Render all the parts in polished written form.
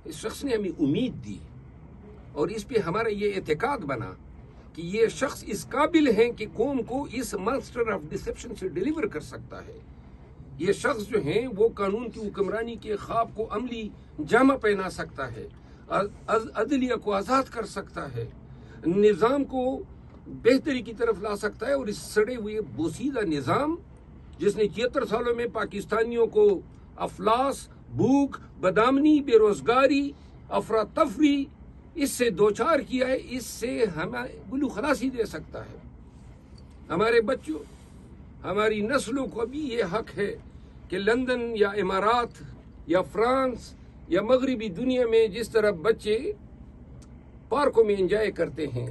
اس شخص نے ہمیں امید دی اور اس پہ ہمارا یہ اعتقاد بنا کہ یہ شخص اس قابل ہیں کہ قوم کو اس ماسٹر آف ڈسپشن سے ڈیلیور کر سکتا ہے. یہ شخص جو ہیں وہ قانون کی حکمرانی کے خواب کو عملی جامہ پہنا سکتا ہے, عدلیہ کو آزاد کر سکتا ہے, نظام کو بہتری کی طرف لا سکتا ہے. اور اس سڑے ہوئے بوسیدہ نظام جس نے 76 سالوں میں پاکستانیوں کو افلاس, بھوک, بدامنی, بے روزگاری, افراتفری اس سے دوچار کیا ہے, اس سے ہمیں بلو خلاصی دے سکتا ہے. ہمارے بچوں, ہماری نسلوں کو بھی یہ حق ہے کہ لندن یا امارات یا فرانس یا مغربی دنیا میں جس طرح بچے پارکوں میں انجوائے کرتے ہیں,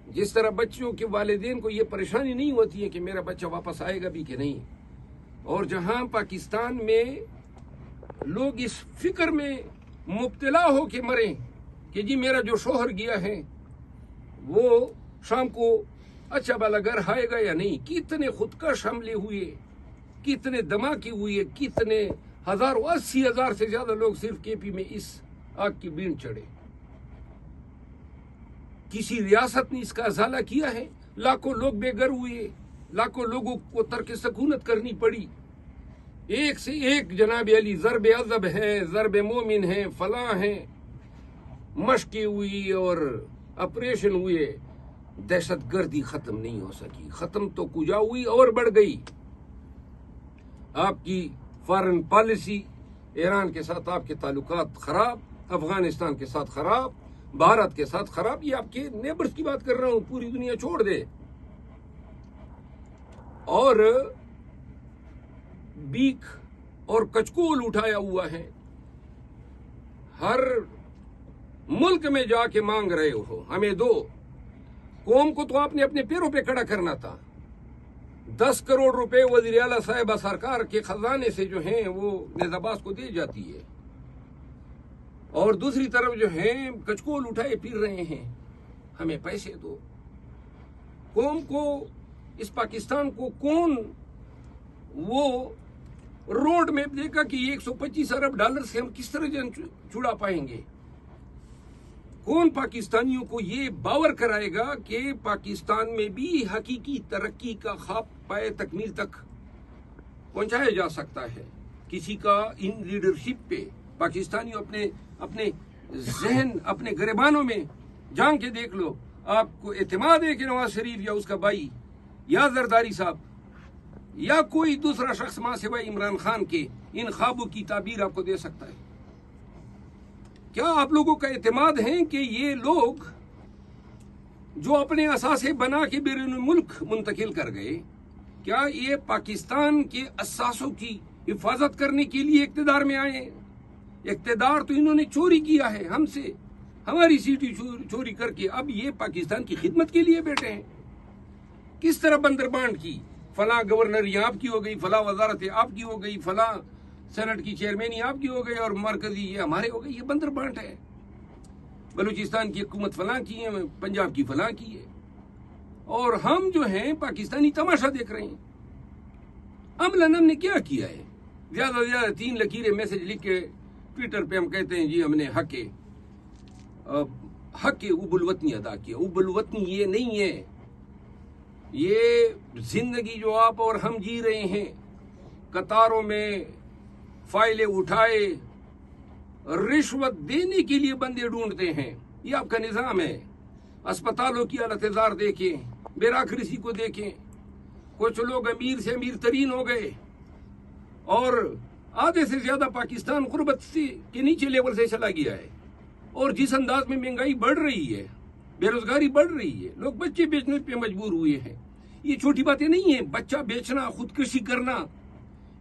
جس طرح بچوں کے والدین کو یہ پریشانی نہیں ہوتی ہے کہ میرا بچہ واپس آئے گا بھی کہ نہیں, اور جہاں پاکستان میں لوگ اس فکر میں مبتلا ہو کے مریں کہ جی میرا جو شوہر گیا ہے وہ شام کو اچھا بالا گھر آئے گا یا نہیں. کتنے خودکش حملے ہوئے, کتنے دھماکے ہوئے, کتنے 80,000 سے زیادہ لوگ صرف کے پی میں اس آگ کی بین چڑھے. کسی ریاست نے اس کا ازالہ کیا ہے؟ لاکھوں لوگ بے گھر ہوئے, لاکھوں لوگوں کو ترک سکونت کرنی پڑی. ایک سے ایک جناب علی ضرب عذب ہے, ضرب مومن ہے, فلاں ہیں, مشقیں ہوئی اور آپریشن ہوئے. دہشت گردی ختم نہیں ہو سکی. ختم تو کجا ہوئی اور بڑھ گئی. آپ کی فارن پالیسی, ایران کے ساتھ آپ کے تعلقات خراب, افغانستان کے ساتھ خراب, بھارت کے ساتھ خراب. یہ آپ کے نیبرز کی بات کر رہا ہوں, پوری دنیا چھوڑ دے. اور بیک اور کچکول اٹھایا ہوا ہے. ہر ملک میں جا کے مانگ رہے ہو ہمیں دو. قوم کو تو آپ نے اپنے پیروں پہ کھڑا کرنا تھا. 10 کروڑ روپے وزیر اعلیٰ صاحبہ سرکار کے خزانے سے جو ہیں وہ نیز عباس کو دی جاتی ہے, اور دوسری طرف جو ہیں کچکول اٹھائے پھر رہے ہیں ہمیں پیسے دو. قوم کو, اس پاکستان کو کون وہ روڈ میپ دے گا کہ 125 ارب ڈالر سے ہم کس طرح جان چھڑا پائیں گے؟ کون پاکستانیوں کو یہ باور کرائے گا کہ پاکستان میں بھی حقیقی ترقی کا خواب پائے تکمیل تک پہنچایا جا سکتا ہے؟ کسی کا ان لیڈرشپ پہ پاکستانیوں اپنے ذہن, اپنے گریبانوں میں جان کے دیکھ لو. آپ کو اعتماد ہے کہ نواز شریف یا اس کا بھائی یا زرداری صاحب یا کوئی دوسرا شخص ماں سوائے عمران خان کے ان خوابوں کی تعبیر آپ کو دے سکتا ہے؟ کیا آپ لوگوں کا اعتماد ہے کہ یہ لوگ جو اپنے اثاثے بنا کے بیرون ملک منتقل کر گئے, کیا یہ پاکستان کے اثاثوں کی حفاظت کرنے کے لیے اقتدار میں آئے ہیں؟ اقتدار تو انہوں نے چوری کیا ہے ہم سے, ہماری سیٹیں چوری کر کے اب یہ پاکستان کی خدمت کے لیے بیٹھے ہیں. کس طرح بندر بانٹ کی, فلاں گورنر یہ آپ کی ہو گئی, فلاں وزارت آپ کی ہو گئی, فلاں سینٹ کی چیئرمینی آپ کی ہو گئی, اور مرکزی یہ ہمارے ہو گئی. یہ بندر بانٹ ہے. بلوچستان کی حکومت فلاں کی ہے, پنجاب کی فلاں کی ہے, اور ہم جو ہیں پاکستانی تماشا دیکھ رہے ہیں. عملاً ہم نے کیا کیا ہے؟ زیادہ سے زیادہ 3 لکیریں میسج لکھ کے ٹویٹر پہ ہم کہتے ہیں جی ہم نے حق اب الوطنی ادا کیا. اب الوطنی یہ نہیں ہے. یہ زندگی جو آپ اور ہم جی رہے ہیں, قطاروں میں فائلیں اٹھائے رشوت دینے کے لیے بندے ڈھونڈتے ہیں, یہ آپ کا نظام ہے. اسپتالوں کی حالت زار دیکھیں, بیوروکریسی کو دیکھیں. کچھ لوگ امیر سے امیر ترین ہو گئے, اور آدھے سے زیادہ پاکستان غربت کے نیچے لیول سے چلا گیا ہے. اور جس انداز میں مہنگائی بڑھ رہی ہے, بے روزگاری بڑھ رہی ہے, لوگ بچے بیچنے پہ مجبور ہوئے ہیں. یہ چھوٹی باتیں نہیں ہیں. بچہ بیچنا, خودکشی کرنا,